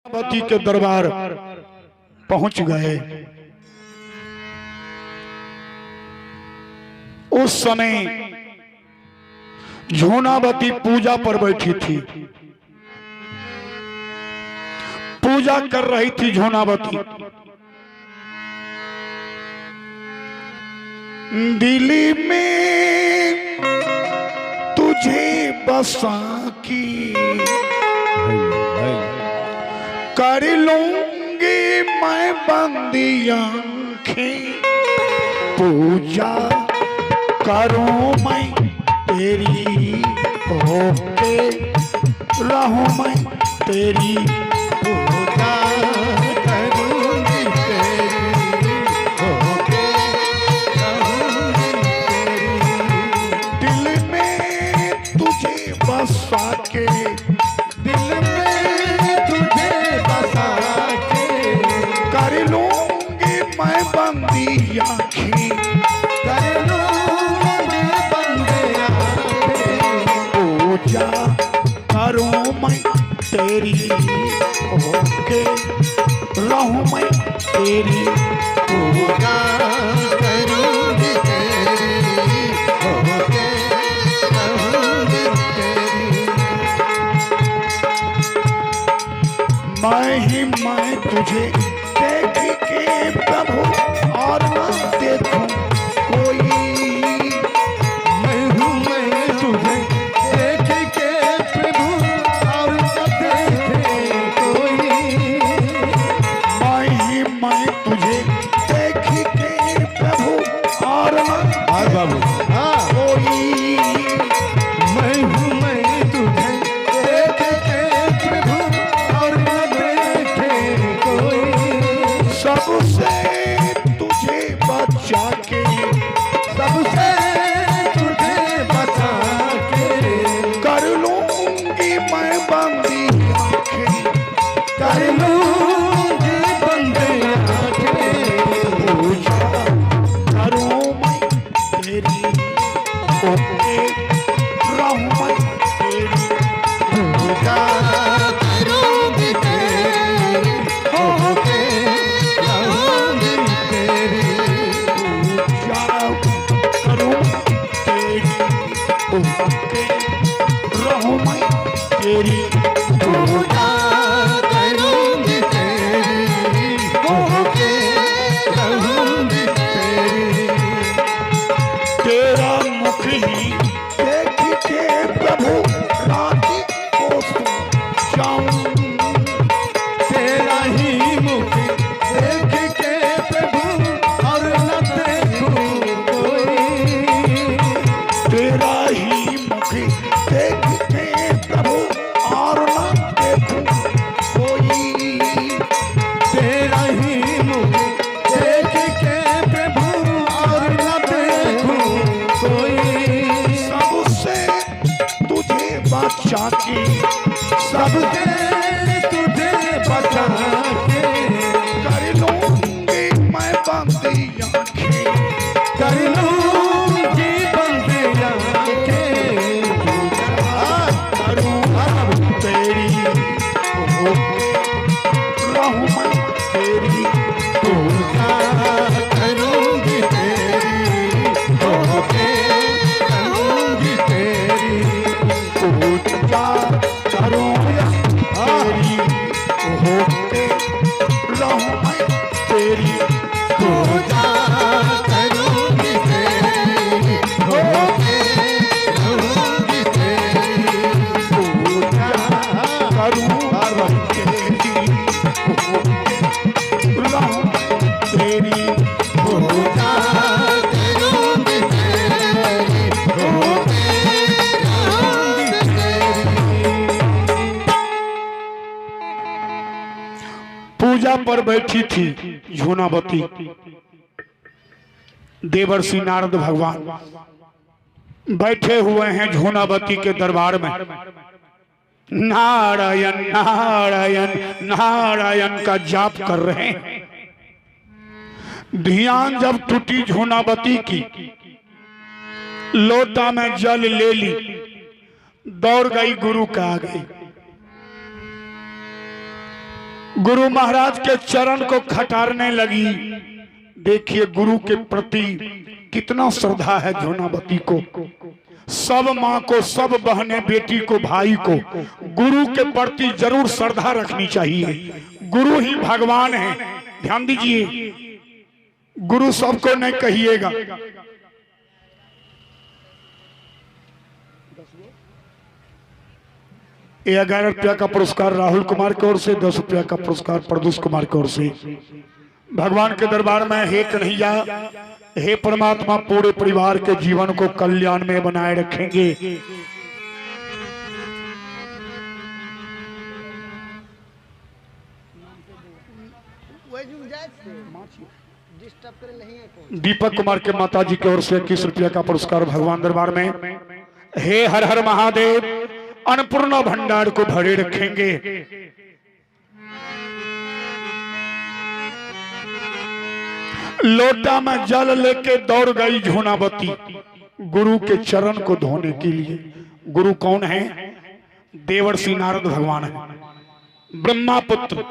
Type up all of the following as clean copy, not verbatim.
पति के दरबार पहुंच गए। उस समय झूनावती पूजा पर बैठी थी, पूजा कर रही थी झूनावती। दिल्ली में तुझे बसा की कर लूंगी मैं बंदी आंखें, पूजा करूं मैं तेरी, होके रहूं मैं तेरी, पूजा करूंगी तेरी, होके रहूंगी तेरी। दिल में तुझे बसा के, दिल में तुझे बसा के कर लूंगी मैं बंदी आंखें, कर लूंगी बंदी आंखें, पूजा करूं मैं तेरी, होके रहूं मैं तेरी, पूजा करूंगी तेरी, होके रहूंगी तेरी। मैं तुझे देख के प्रभु और न देखूं कोई, मैं तुझे देख के प्रभु और न देखे कोई, मैं तुझे देख के प्रभु और न बाबू कोई, मैं तुझे देख के प्रभु और न देखे कोई, सबसे तुझे बचा के, सबसे तुझे बचा के कर लूंगी मैं बंदी आंखें, कर लूंगी बंदी आंखें, पूजा करूं मैं तेरी, होके रहूं मैं तेरी, पूजा करूंगी तेरी, होके रहूंगी तेरी, पूजा करूं तेरी, होके रहूं मैं तेरी, पूजा करूंगी तेरी, होके रहूंगी तेरी। तेरा मुख ही देख के प्रभु राती को सो जाऊं, तेरा ही मुख देख के प्रभु और न देखूं कोई, तेरा ही मुख देख के प्रभु और न देखूं कोई, तेरा ही मुख देख के प्रभु और न देखूं कोई, सबसे तुझे बचा के, सबसे तुझे बचा के कर लूंगी मैं बंदी आंखें, कर लूंगी बंदी आंखें, करूं तेरी, होके रहूं मैं तेरी, पूजा करूंगी तेरी, होके रहूंगी तेरी, पूजा करूं तेरी, होके रहूं मैं तेरी, पूजा करूंगी तेरी, होके रहूंगी तेरी, पूजा करूं तेरी, होके रहूं तेरी, पूजा करूंगी तेरी, होके रहूंगी तेरी। पूजा पर बैठी थी झूनावती। देवर्षि नारद भगवान बैठे हुए हैं झूनावती के दरबार में, नारायण नारायण नारायण का जाप कर रहे हैं। ध्यान जब टूटी झूनावती की, लोटा में जल ले ली, दौड़ गई गुरु के आगे। गुरु महाराज के चरण को खटारने लगी। देखिए गुरु के प्रति कितना श्रद्धा है झोनावती को। सब माँ को, सब बहनें, बेटी को, भाई को गुरु के प्रति जरूर श्रद्धा रखनी चाहिए। गुरु ही भगवान है। ध्यान दीजिए, गुरु सबको नहीं कहिएगा। ये 11 रुपया का पुरस्कार राहुल कुमार की ओर से, 10 रुपया का पुरस्कार प्रदूष कुमार की ओर से। भगवान के दरबार में हे कन्हैया, हे परमात्मा, पूरे परिवार के जीवन को कल्याण में बनाए रखेंगे। दीपक कुमार के माता जी की ओर से 21 रुपया का पुरस्कार भगवान दरबार में। हे हर हर महादेव, अन्नपूर्णा भंडार को भरे रखेंगे। लोटा में जल लेके दौड़ गई झोनावती गुरु के चरण को धोने के लिए। गुरु कौन है? देवर्षि नारद भगवान है, ब्रह्मा पुत्र।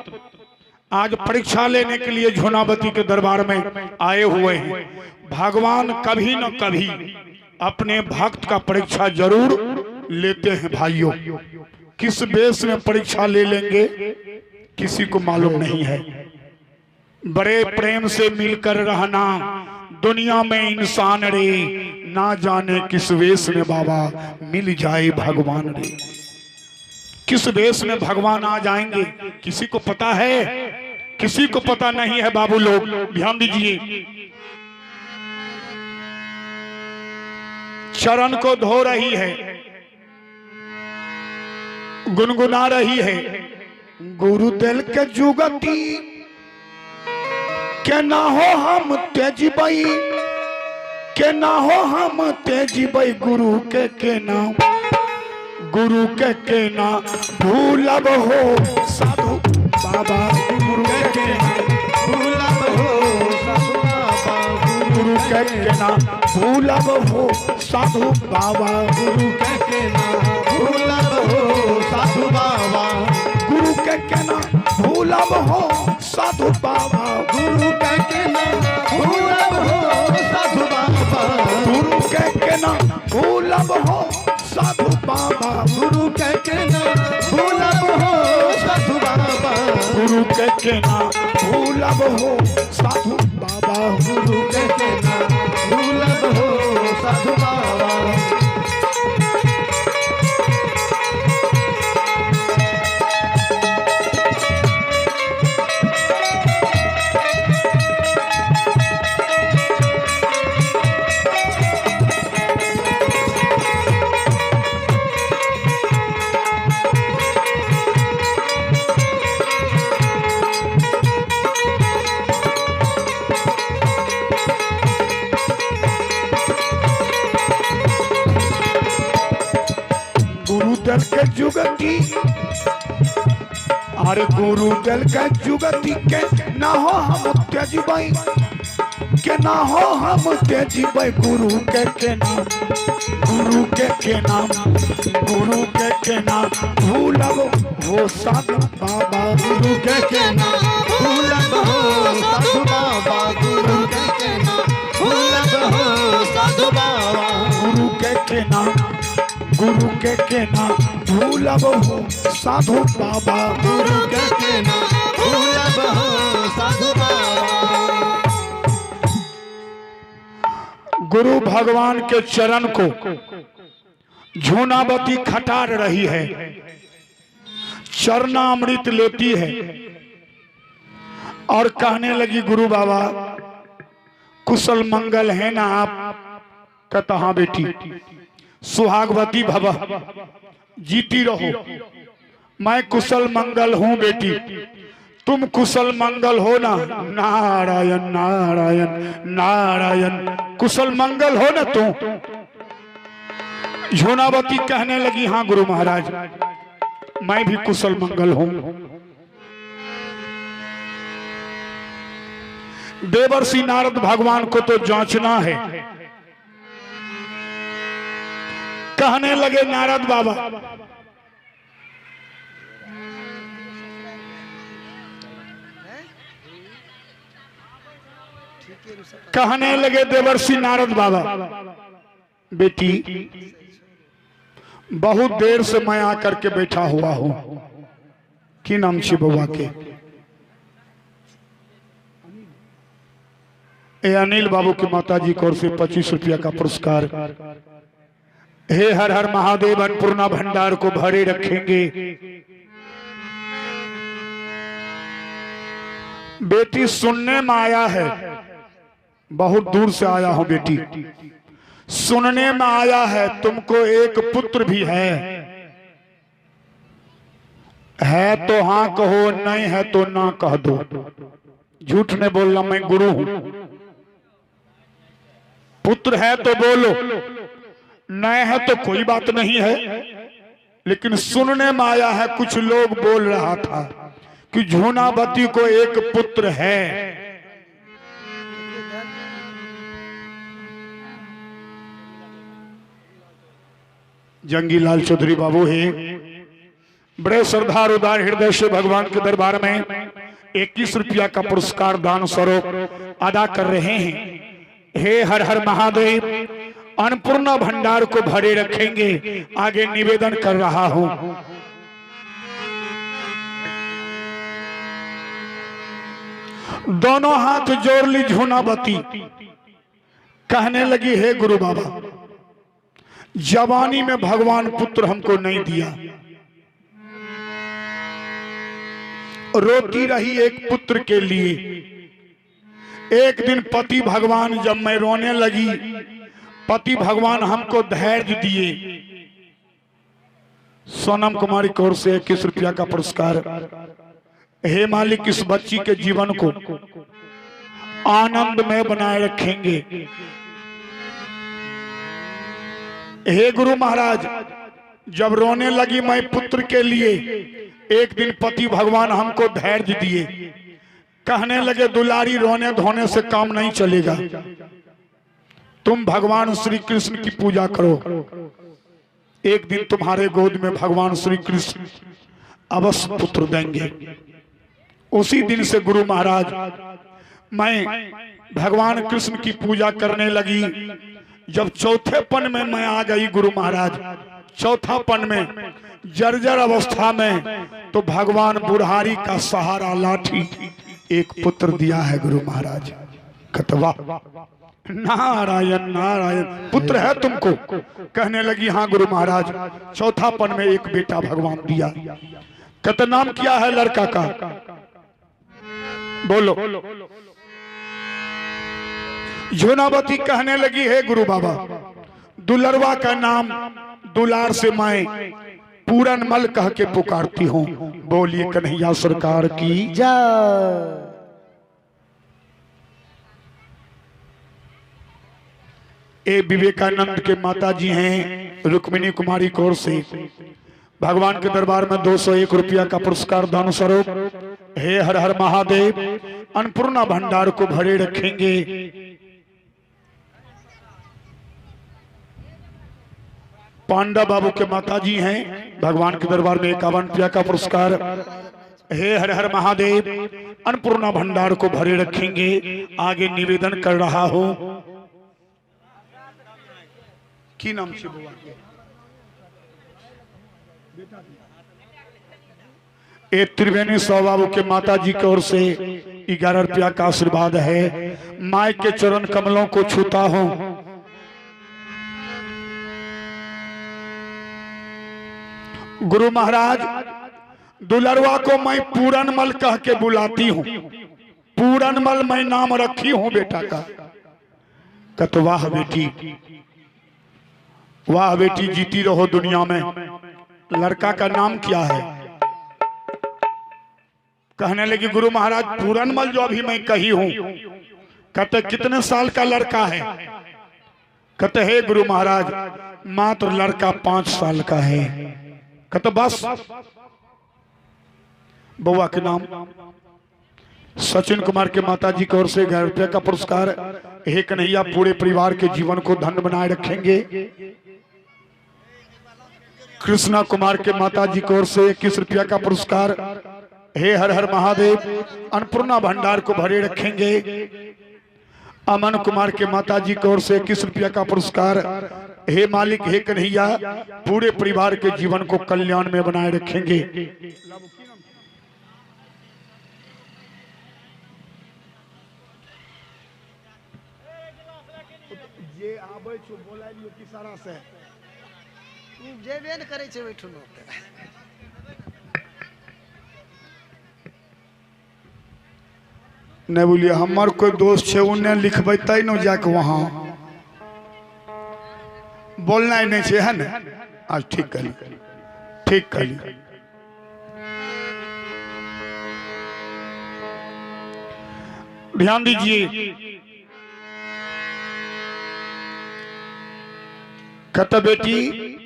आज परीक्षा लेने के लिए झोनावती के दरबार में आए हुए हैं। भगवान कभी न कभी अपने भक्त का परीक्षा जरूर लेते हैं भाइयों। किस बेस में परीक्षा ले लेंगे किसी को मालूम नहीं है। बड़े प्रेम से मिलकर रहना दुनिया में इंसान रे, ना जाने किस वेश में बाबा मिल जाए भगवान रे। किस वेश में भगवान आ जाएंगे किसी को पता है? किसी को पता नहीं है बाबू लोग। ध्यान दीजिए, चरण को धो रही है, गुनगुना रही है। गुरु दिल के जुगती के ना हो हम तेजी बई, के ना हो हम तेजी बई। गुरु के नाम, गुरु के ना भूलब हो साधु बाबा। गुरु के भूलब हो साधु बाबा। गुरु के ना भूलब हो साधु बाबा। गुरु के ना भूलब हो साधु बाबा। गुरु के ना भूलब हो साधु बाबा। गुरु के ना भूलब हो साधु बाबा। गुरु के ना भूलब हो साधु बाबा। गुरु के ना भूलब हो साधु बाबा। गुरु के ना भूलब हो साधु बाबा। गुरु के ना भूलब हो साधु बाबा। गुरुदल के जुगती, अरे गुरुदल के जुगती के ना हो हम तेजी बई, के ना हो हम तेजी बई। गुरु के नाम, गुरु के नाम, गुरु के नाम भूलब हो साधु बाबा। गुरु के नाम भूलब हो साधु बाबा। गुरु के नाम भूलब हो साधु बाबा। गुरु के नाम, गुरु के नाम भूलब हो साधु बाबा। गुरु के नाम भूलब हो साधु बाबा। गुरु भगवान के चरण को झोनावती खटार रही है, चरणामृत लेती है और कहने लगी गुरु बाबा कुशल मंगल है ना आप? कहता हाँ बेटी, सुहागवती भव, जीती रहो। मैं कुशल मंगल हूं बेटी, तुम कुशल मंगल हो ना? नारायण नारायण नारायण, कुशल मंगल हो ना तुम? झोनावती कहने लगी हाँ गुरु महाराज, मैं भी कुशल मंगल हूं। देवर्षि नारद भगवान को तो जांचना है। कहने लगे नारद बाबा, कहने लगे देवर्षि नारद बाबा, बेटी बहुत देर से मैं आकर के बैठा हुआ हूं। की नाम छी बउआ के? ए अनिल बाबू की माता जी की ओर से 25 रुपया का पुरस्कार। हे हर हर महादेव, अन्नपूर्णा भंडार को भरे रखेंगे। बेटी सुनने में आया है, बहुत दूर से आया हूं बेटी, सुनने में आया है तुमको एक पुत्र भी है तो हाँ कहो, नहीं है तो ना कह दो। झूठ नहीं बोलना, मैं गुरु हूं। पुत्र है तो बोलो, नहीं है तो कोई बात नहीं है। लेकिन सुनने में आया है, कुछ लोग बोल रहा था कि झूनावती को एक पुत्र है। जंगीलाल चौधरी बाबू है, बड़े श्रद्धा और उदार हृदय से भगवान के दरबार में 21 रुपया का पुरस्कार दान स्वरूप अदा कर रहे हैं। हे हर हर महादेव, अन्नपूर्णा भंडार को भरे रखेंगे। आगे निवेदन कर रहा हूं। दोनों हाथ जोड़ ली झूनावती, कहने लगी, हे गुरु बाबा, जवानी में भगवान पुत्र हमको नहीं दिया, रोती रही एक पुत्र के लिए। एक दिन पति भगवान, जब मैं रोने लगी, पति भगवान हमको धैर्य दिए। सोनम कुमारी की ओर से 21 रुपया का पुरस्कार। हे मालिक, इस बच्ची के जीवन को आनंद में बनाए रखेंगे। हे गुरु महाराज, जब रोने लगी मैं पुत्र के लिए, एक दिन पति भगवान हमको धैर्य दिए। कहने लगे, दुलारी, रोने धोने से काम नहीं चलेगा, तुम भगवान श्री कृष्ण की पूजा करो। एक दिन तुम्हारे गोद में भगवान श्री कृष्ण अवश्य पुत्र देंगे। उसी दिन से गुरु महाराज मैं भगवान कृष्ण की पूजा करने लगी। जब चौथेपन में मैं आ गई गुरु महाराज, चौथापन में जर्जर अवस्था में, तो भगवान बुढ़ारी का सहारा लाठी एक पुत्र दिया है गुरु महाराज। कतवा नारायण नारायण, पुत्र है तुमको? कहने लगी, हाँ गुरु महाराज, चौथापन में एक बेटा भगवान दिया। कत नाम क्या है लड़का का? बोलो। झूनावती कहने लगी, हे गुरु बाबा, दुलरवा का नाम दुलार से मैं पूरनमल कह के पुकारती हूँ। बोलिए कन्हैया सरकार की जय। ए विवेकानंद के माता जी हैं रुक्मिणी कुमारी कौर से भगवान के दरबार में 201 रुपया का पुरस्कार दान स्वरूप। हे हर हर महादेव, अन्नपूर्णा भंडार को भरे रखेंगे। पांडा बाबू के माता जी हैं भगवान के दरबार में 51 रुपया का पुरस्कार। हे हर हर महादेव, अन्नपूर्णा भंडार को भरे रखेंगे। आगे निवेदन कर रहा हूं। की नाम से बुआ? ए त्रिवेणी सौ बाबू के माता जी की ओर से 11 रुपया का आशीर्वाद है। माई के चरण कमलों को छूता हूं। गुरु महाराज, दुलरवा को मैं पूरनमल कह के बुलाती हूँ। पूरनमल मैं नाम रखी हूँ बेटा का। कत वाह बेटी, वाह बेटी, जीती रहो दुनिया में। लड़का का नाम क्या है? कहने लगी, गुरु महाराज, पूरनमल जो अभी मैं कही हूँ। कहते कितने साल का लड़का है? कहते हे गुरु महाराज, मात्र लड़का 5 साल का है। कहते बस? बउआ के नाम? सचिन कुमार के माता जी की ओर से 11 रुपये का पुरस्कार। हे कन्हैया, पूरे परिवार के जीवन को धन्य बनाए रखेंगे। कृष्णा कुमार के माता जी की ओर से 21 रुपया का पुरस्कार। हे हर हर महादेव, अन्नपूर्णा भंडार को भरे रखेंगे। अमन कुमार के माताजी की ओर से 21 रुपया का पुरस्कार। हे मालिक, हे कन्हैया, पूरे परिवार के जीवन को कल्याण में बनाए रखेंगे। जे आबै छो बोला लियो किसारा से जे बेन करे छे बैठू न नहीं बोलिए हमार कोई दोस्त है उन्हें लिखबे न जाके वहां बोलना ही नहीं छे, है ना? आज ठीक करी, ठीक करी। ध्यान दीजिए, कहता बेटी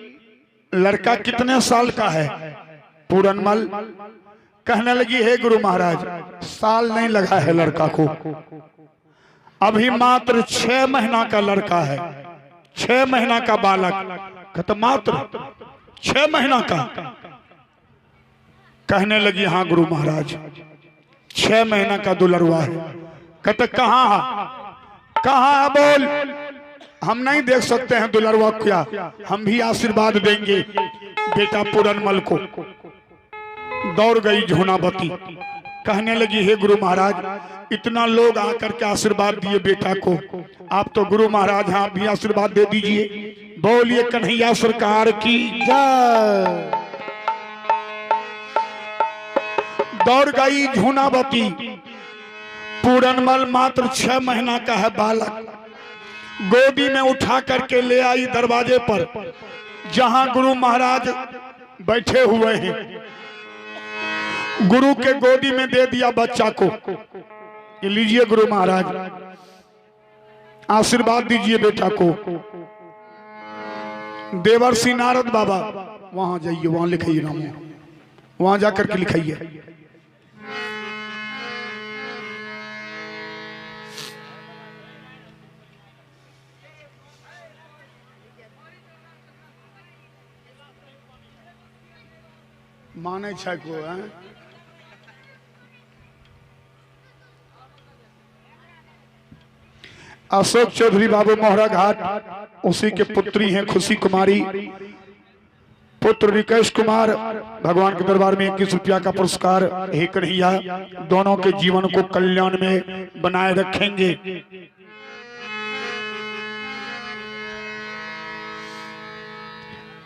लड़का कितने साल का है? पूरनमल कहने लगी, हे गुरु महाराज, साल नहीं लगा है लड़का को, अभी मात्र 6 महीना का लड़का है, 6 महीना का बालक। कहता मात्र 6 महीना का? कहने लगी, हाँ गुरु महाराज, 6 महीना का दुलरवा है। कहते कहाँ बोल, हम नहीं देख सकते हैं दुलरवा क्या, हम भी आशीर्वाद देंगे बेटा पूरनमल को। दौड़ गई झोनाबती, कहने लगी, हे गुरु महाराज, इतना लोग आकर के आशीर्वाद दिए बेटा को, आप तो गुरु महाराज हाँ भी आशीर्वाद दे दीजिए। बोलिए कन्हैया सरकार की जय। दौड़ गई झोनाबती, पूरनमल मात्र 6 महीना का है बालक, गोदी में उठा करके ले आई दरवाजे पर जहां गुरु महाराज बैठे हुए हैं। गुरु के गोदी में दे दिया बच्चा को, ये लीजिए गुरु महाराज, आशीर्वाद दीजिए बेटा को। देवर्षि नारद बाबा, वहां जाइए, वहां लिखाइए नाम, वहां जाकर के लिखाइए। माने छै को है? अशोक चौधरी बाबू मोहरा घाट, उसी के पुत्री हैं खुशी कुमारी, पुत्र रिकेश कुमार। भगवान के दरबार में 21 रुपया का पुरस्कार। हे कन्हैया, दोनों के जीवन को कल्याण में बनाए रखेंगे।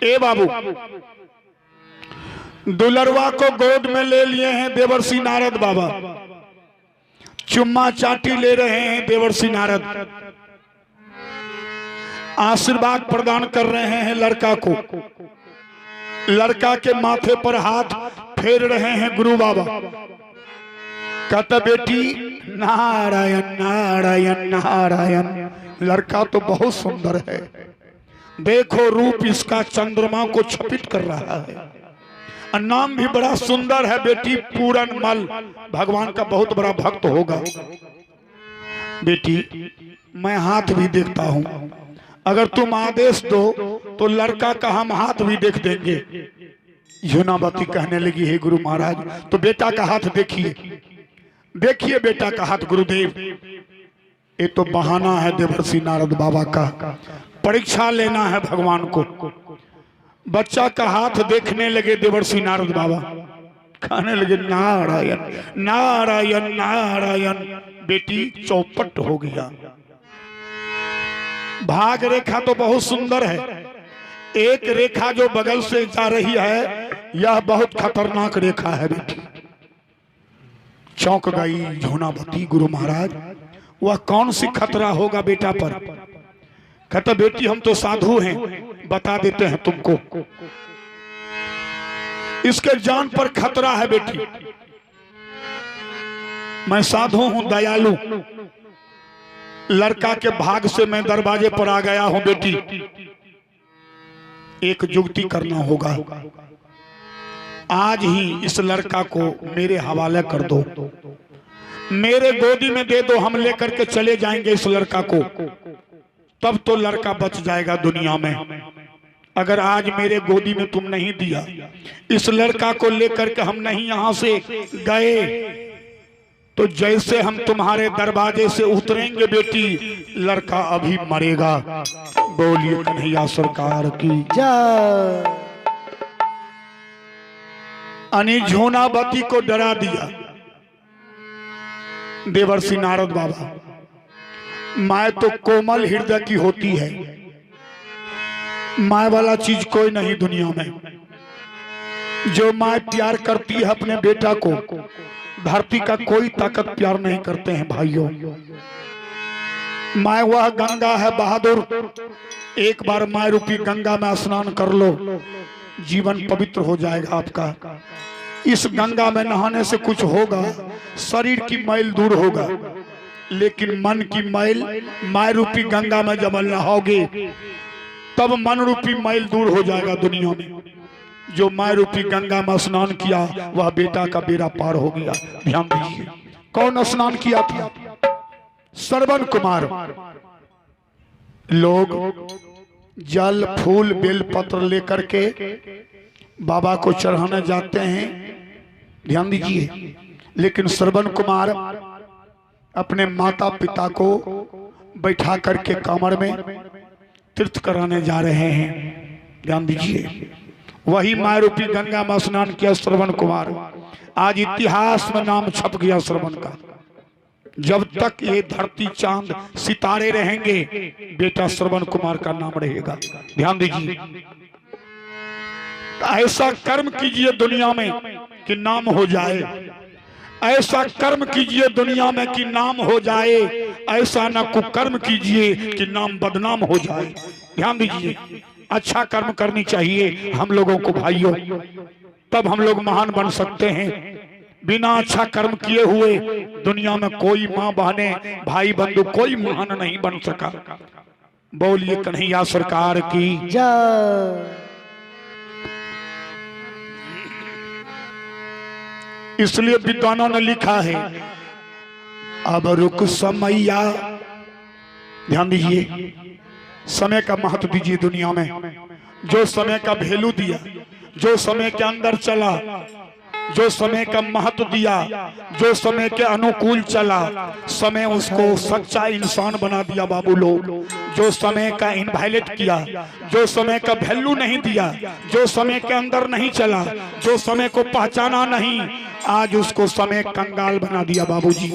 ए बाबू, दुलरवा को गोद में ले लिए हैं देवर्षि नारद बाबा, चुम्मा चाटी ले रहे हैं देवर्षि नारद, आशीर्वाद प्रदान कर रहे हैं लड़का को। लड़का के माथे पर हाथ फेर रहे हैं गुरु बाबा। कहता बेटी नारायण नारायण नारायण, लड़का तो बहुत सुंदर है, देखो रूप इसका चंद्रमा को छपित कर रहा है, नाम भी बड़ा सुंदर है बेटी पूरनमल, भगवान का बहुत बड़ा भक्त होगा। बेटी मैं हाथ भी देखता हूं, अगर तुम आदेश दो तो लड़का का हम हाथ भी देख देंगे। झोनाबती कहने लगी, हे गुरु महाराज, तो बेटा का हाथ देखिए, देखिए बेटा का हाथ गुरुदेव। ये तो बहाना है देवर्षि नारद बाबा का, परीक्षा लेना है भगवान को। बच्चा का हाथ देखने लगे देवर्षि नारद बाबा, कहने लगे नारायण नारायण नारायण। बेटी चौपट हो गया। भाग रेखा तो बहुत सुंदर है, एक रेखा जो बगल से जा रही है यह बहुत खतरनाक रेखा है। बेटी चौंक गई झोनाबती, गुरु महाराज वह कौन सी खतरा होगा बेटा पर? कहता बेटी हम तो साधु हैं, बता देते हैं तुमको, इसके जान पर खतरा है बेटी। मैं साधु हूं, दयालु, लड़का के भाग से मैं दरवाजे पर आ गया हूं। बेटी एक जुगती करना होगा, आज ही इस लड़का को मेरे हवाले कर दो, मेरे गोदी में दे दो, हम लेकर के चले जाएंगे इस लड़का को, तब तो लड़का बच जाएगा दुनिया में। अगर आज मेरे गोदी में तुम नहीं दिया, इस लड़का को लेकर के हम नहीं यहां से गए, तो जैसे हम तुम्हारे दरवाजे से उतरेंगे बेटी, लड़का अभी मरेगा। बोलिए कन्हैया सरकार की। जय। अनि झोनावती को डरा दिया देवर्षि नारद बाबा। माँ तो कोमल हृदय की होती है, माँ वाला चीज कोई नहीं दुनिया में। जो माँ प्यार करती है अपने बेटा को, धरती का कोई ताकत प्यार नहीं करते हैं भाइयों। माँ वह गंगा है बहादुर, एक बार माँ रूपी गंगा में स्नान कर लो, जीवन पवित्र हो जाएगा आपका। इस गंगा में नहाने से कुछ होगा, शरीर की मैल दूर होगा, लेकिन मन की मैल माँ रूपी गंगा में जब नहाओगे तब मन रूपी मैल दूर हो जाएगा दुनिया में। जो माँ रूपी गंगा में स्नान किया वह बेटा का बेड़ा पार हो गया। ध्यान दीजिए, कौन स्नान किया था? श्रवण कुमार। लोग जल फूल बेलपत्र लेकर के बाबा को चढ़ाने जाते हैं, ध्यान दीजिए, लेकिन श्रवण कुमार अपने माता पिता को बैठा करके कमर में तीर्थ कराने जा रहे हैं। ध्यान दीजिए, वही माँ रूपी गंगा में स्नान किया श्रवण कुमार। आज इतिहास में नाम छप गया श्रवण का। जब तक ये धरती चांद सितारे रहेंगे, बेटा श्रवण कुमार का नाम रहेगा। ध्यान दीजिए, ऐसा कर्म कीजिए दुनिया में कि नाम हो जाए, ऐसा कर्म कीजिए दुनिया में कि नाम हो जाए, ऐसा न कुकर्म कीजिए कि नाम बदनाम हो जाए। ध्यान दीजिए, अच्छा कर्म करनी चाहिए हम लोगों को भाइयों, तब हम लोग महान बन सकते हैं। बिना अच्छा कर्म किए हुए दुनिया में कोई माँ बहने भाई बंधु कोई महान नहीं बन सका। बोलिए कन्हैया सरकार की जय। इसलिए विद्वानों ने लिखा है, अब रुक समैया। ध्यान दीजिए, समय का महत्व दीजिए दुनिया में। जो समय का वैल्यू दिया, जो समय के अंदर चला, जो समय का महत्व दिया, जो समय के अनुकूल चला, समय उसको सच्चा इंसान बना दिया बाबू लोग। जो समय का इनवैलिड किया, जो समय का वैल्यू नहीं दिया, जो समय के अंदर नहीं चला, जो समय को पहचाना नहीं, आज उसको समय कंगाल बना दिया बाबूजी।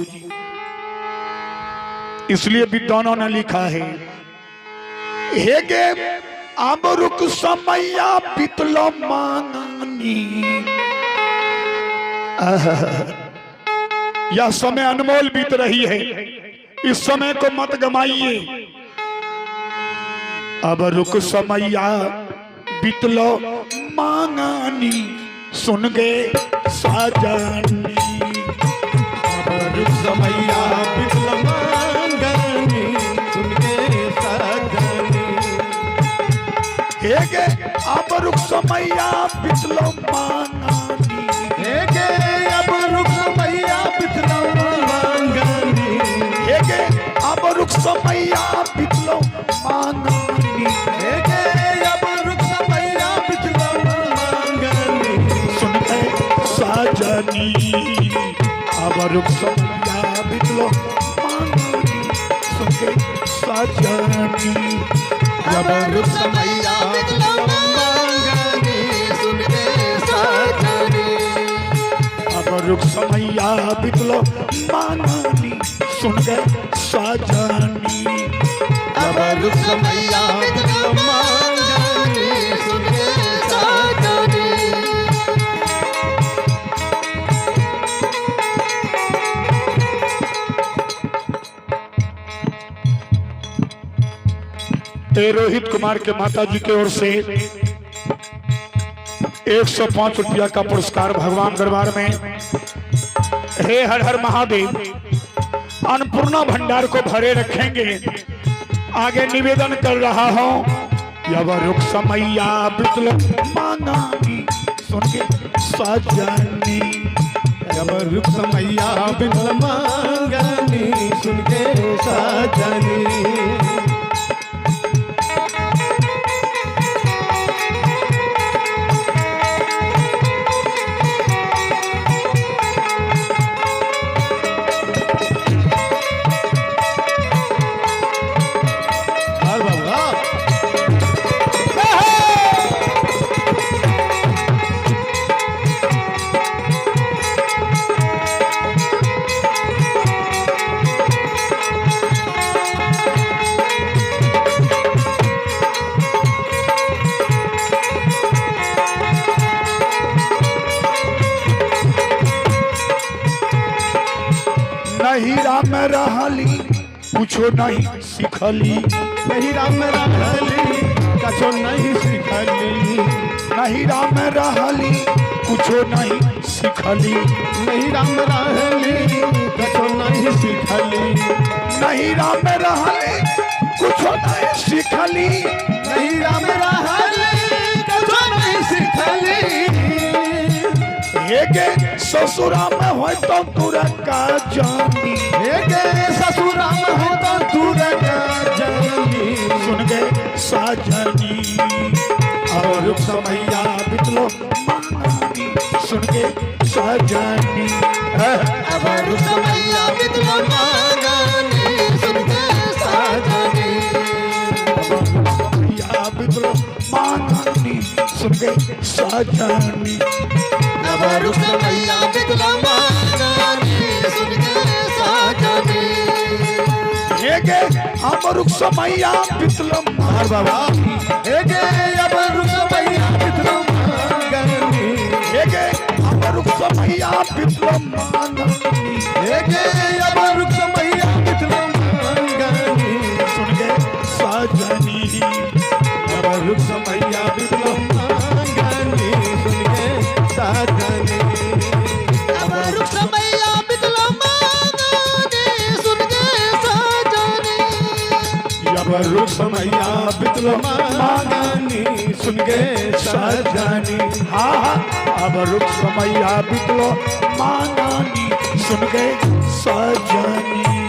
इसलिए विद्वानों ने लिखा है, हे गे अब रुक समैया पितलो मांगनी। यह समय अनमोल बीत रही है, इस समय को मत गमाइए। अब रुक समैया बितलो मांगनी, सुन गए साजनी। अब रुक समैया बितलो मांगनी, सुन गए साजनी। हे गे अब रुक समैया बितलो मांगनी, हे गे अब रुक समैया बितलो मांगनी। हे गे अब रुक समैया बितलो मांगनी। हे गे अब रुक समैया बितलो मांगनी, सुन के साजनी। अब रुक समैया बितलो मांगनी, सुन के साजनी। अब रुक समैया बितलो मांगनी, सुन के साजनी। अब रुक समैया बितलो मांगनी, सुन के साजनी। अब रुक समैया बितलो मांगनी, सुन के साजनी। रोहित कुमार के माता जी की ओर से 105 रुपया का पुरस्कार भगवान दरबार में। हे हर हर महादेव, अन्नपूर्णा भंडार को भरे रखेंगे। आगे निवेदन कर रहा हूँ, यब रुक समैया बितलो मांगनी, सुन के साजनी। जब रुक समैया बितलो मांगनी, सुन के साजनी। नहिरा में रहली कुछो नहीं सिखली नहिरा में रहली कछो नहीं सिखली नहिरा में रहली कुछो नहीं सिखली नहिरा में रहली कछो नहीं सिखली नहिरा में रहली कुछो नहीं सिखली नहिरा में रहली कछो नहीं सिखली हे गे ससुरा में हो तो तुरा का जानी हे गे ससुरा में हो तो दूर का जानी सुन गए साजनी और रुक समैया बितलो मानी सुन गए साजनी अब रुसमैया बितलो मांगनी सुन के साजनी या बितलो मानी सुन गए साजनी अब रुसमैया बितलो मांगनी सुन के साजनी हे गे हम रुक समैया बितलो हर बाबा हे गे अब रुसमैया बितलो मांगनी हे गे हम रुक समैया बितलो मानी हे गे अब रुसमैया बितलो मांगनी सुन गए साजनी अब रुसमैया बितलो मांगनी सुन के साजनी अब रुसमैया बितलो मांगनी सुन के साजनी अब रुक समैया बितलो मानी सुन गए साजनी हाँ हाँ अब रुक समैया बितलो मानी सुन गए साजनी